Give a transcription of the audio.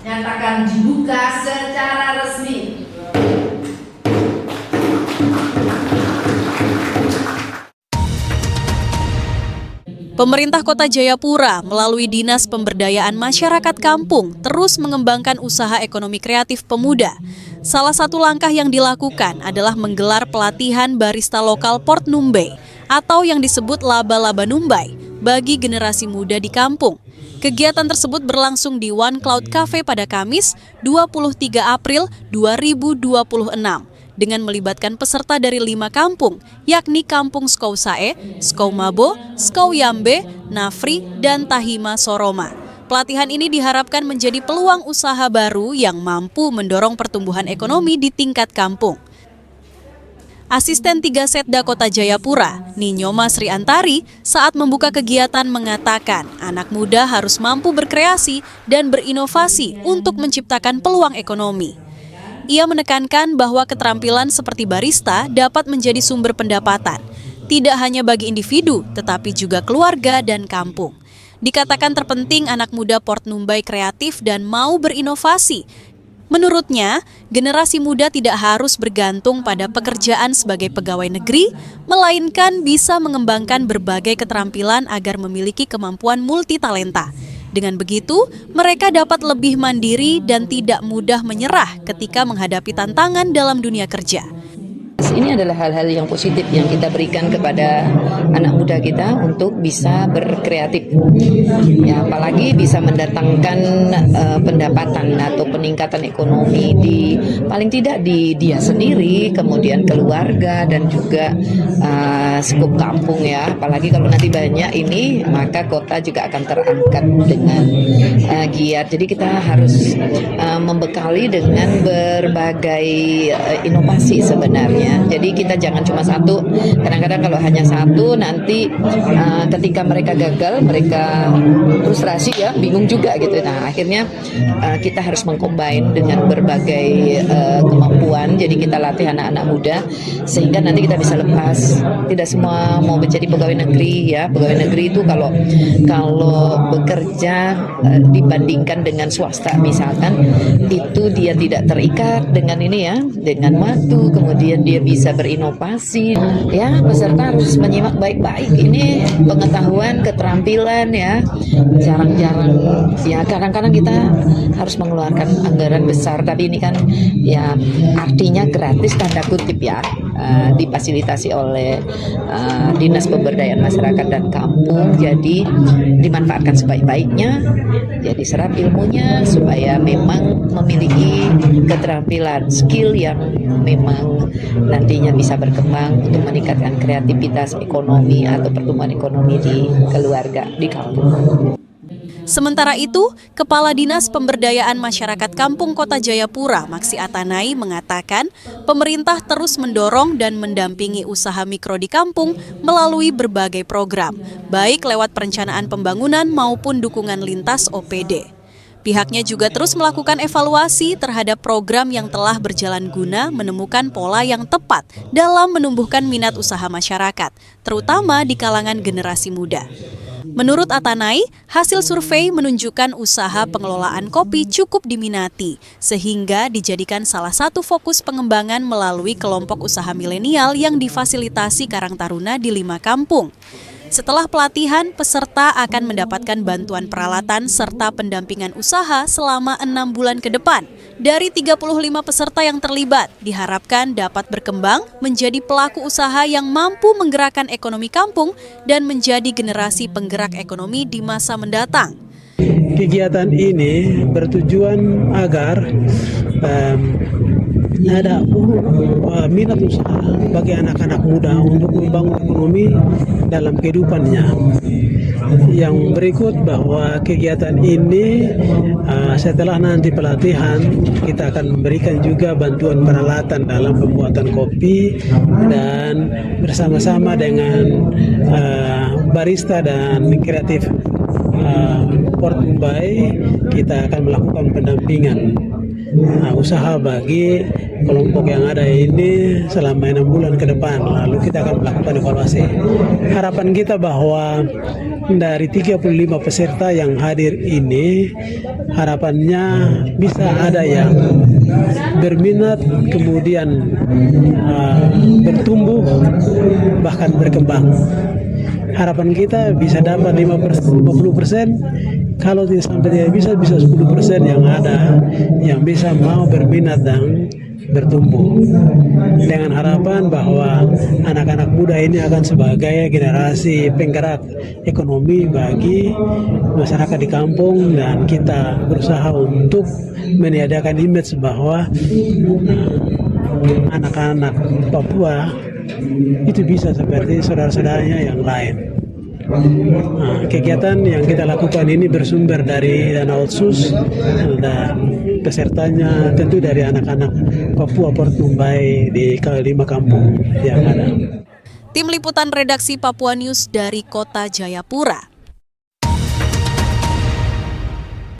Nyatakan dibuka secara resmi. Pemerintah Kota Jayapura melalui Dinas Pemberdayaan Masyarakat Kampung terus mengembangkan usaha ekonomi kreatif pemuda. Salah satu langkah yang dilakukan adalah menggelar pelatihan barista lokal Port Numbai atau yang disebut Laba-Laba Numbai bagi generasi muda di kampung. Kegiatan tersebut berlangsung di One Cloud Cafe pada Kamis 23 April 2026. Dengan melibatkan peserta dari 5 kampung, yakni Kampung Skousae, Skoumabo, Skouyambe, Nafri, dan Tahima Soroma. Pelatihan ini diharapkan menjadi peluang usaha baru yang mampu mendorong pertumbuhan ekonomi di tingkat kampung. Asisten 3 Setda Kota Jayapura, Ninyoma Sri Antari, saat membuka kegiatan mengatakan anak muda harus mampu berkreasi dan berinovasi untuk menciptakan peluang ekonomi. Ia menekankan bahwa keterampilan seperti barista dapat menjadi sumber pendapatan, tidak hanya bagi individu, tetapi juga keluarga dan kampung. Dikatakan terpenting anak muda Port Numbai kreatif dan mau berinovasi. Menurutnya, generasi muda tidak harus bergantung pada pekerjaan sebagai pegawai negeri, melainkan bisa mengembangkan berbagai keterampilan agar memiliki kemampuan multitalenta. Dengan begitu, mereka dapat lebih mandiri dan tidak mudah menyerah ketika menghadapi tantangan dalam dunia kerja. Ini adalah hal-hal yang positif yang kita berikan kepada anak muda kita untuk bisa berkreatif. Ya, apalagi bisa mendatangkan pendapatan atau peningkatan ekonomi di paling tidak di dia sendiri, kemudian keluarga dan juga skup kampung ya. Apalagi kalau nanti banyak ini, maka kota juga akan terangkat dengan giat. Jadi kita harus membekali dengan berbagai inovasi sebenarnya. Jadi kita jangan cuma satu. Kadang-kadang kalau hanya satu nanti ketika mereka gagal, mereka frustrasi ya, bingung juga gitu. Nah akhirnya kita harus mengcombine dengan berbagai kemampuan. Jadi kita latih anak-anak muda sehingga nanti kita bisa lepas. Tidak semua mau menjadi pegawai negeri ya. Pegawai negeri itu kalau bekerja dibandingkan dengan swasta misalkan, itu dia tidak terikat dengan ini ya, dengan waktu, kemudian dia bisa berinovasi ya. Peserta harus menyimak baik-baik ini pengetahuan, keterampilan ya. Jarang-jarang ya, kadang-kadang kita harus mengeluarkan anggaran besar, tapi ini kan ya artinya gratis tanda kutip ya, difasilitasi oleh Dinas Pemberdayaan Masyarakat dan Kampung. Jadi dimanfaatkan sebaik-baiknya, jadi serap ilmunya supaya memang memiliki keterampilan, skill yang memang nantinya bisa berkembang untuk meningkatkan kreativitas ekonomi atau pertumbuhan ekonomi di keluarga, di kampung. Sementara itu, Kepala Dinas Pemberdayaan Masyarakat Kampung Kota Jayapura, Maksi Atanai, mengatakan pemerintah terus mendorong dan mendampingi usaha mikro di kampung melalui berbagai program, baik lewat perencanaan pembangunan maupun dukungan lintas OPD. Pihaknya juga terus melakukan evaluasi terhadap program yang telah berjalan guna menemukan pola yang tepat dalam menumbuhkan minat usaha masyarakat, terutama di kalangan generasi muda. Menurut Atanai, hasil survei menunjukkan usaha pengelolaan kopi cukup diminati, sehingga dijadikan salah satu fokus pengembangan melalui kelompok usaha milenial yang difasilitasi Karang Taruna di 5 kampung. Setelah pelatihan, peserta akan mendapatkan bantuan peralatan serta pendampingan usaha selama 6 bulan ke depan. Dari 35 peserta yang terlibat, diharapkan dapat berkembang menjadi pelaku usaha yang mampu menggerakkan ekonomi kampung dan menjadi generasi penggerak ekonomi di masa mendatang. Kegiatan ini bertujuan agar ada minat usaha bagi anak-anak muda untuk membangun ekonomi dalam kehidupannya. Yang berikut bahwa kegiatan ini setelah nanti pelatihan kita akan memberikan juga bantuan peralatan dalam pembuatan kopi, dan bersama-sama dengan barista dan kreatif Port Numbai kita akan melakukan pendampingan usaha bagi kelompok yang ada ini selama 6 bulan ke depan. Lalu kita akan melakukan evaluasi. Harapan kita bahwa dari 35 peserta yang hadir ini, harapannya bisa ada yang berminat, kemudian bertumbuh, bahkan berkembang. Harapan kita bisa dapat 50%, kalau tidak sampai tidak bisa 10% yang ada yang bisa mau berminat dan bertumbuh, dengan harapan bahwa anak-anak muda ini akan sebagai generasi penggerak ekonomi bagi masyarakat di kampung, dan kita berusaha untuk meniadakan image bahwa anak-anak Papua itu bisa seperti saudara-saudaranya yang lain. Kegiatan yang kita lakukan ini bersumber dari dana otsus dan pesertanya tentu dari anak-anak Papua Port Numbai di 5 kampung yang ada. Tim Liputan Redaksi Papua News dari Kota Jayapura.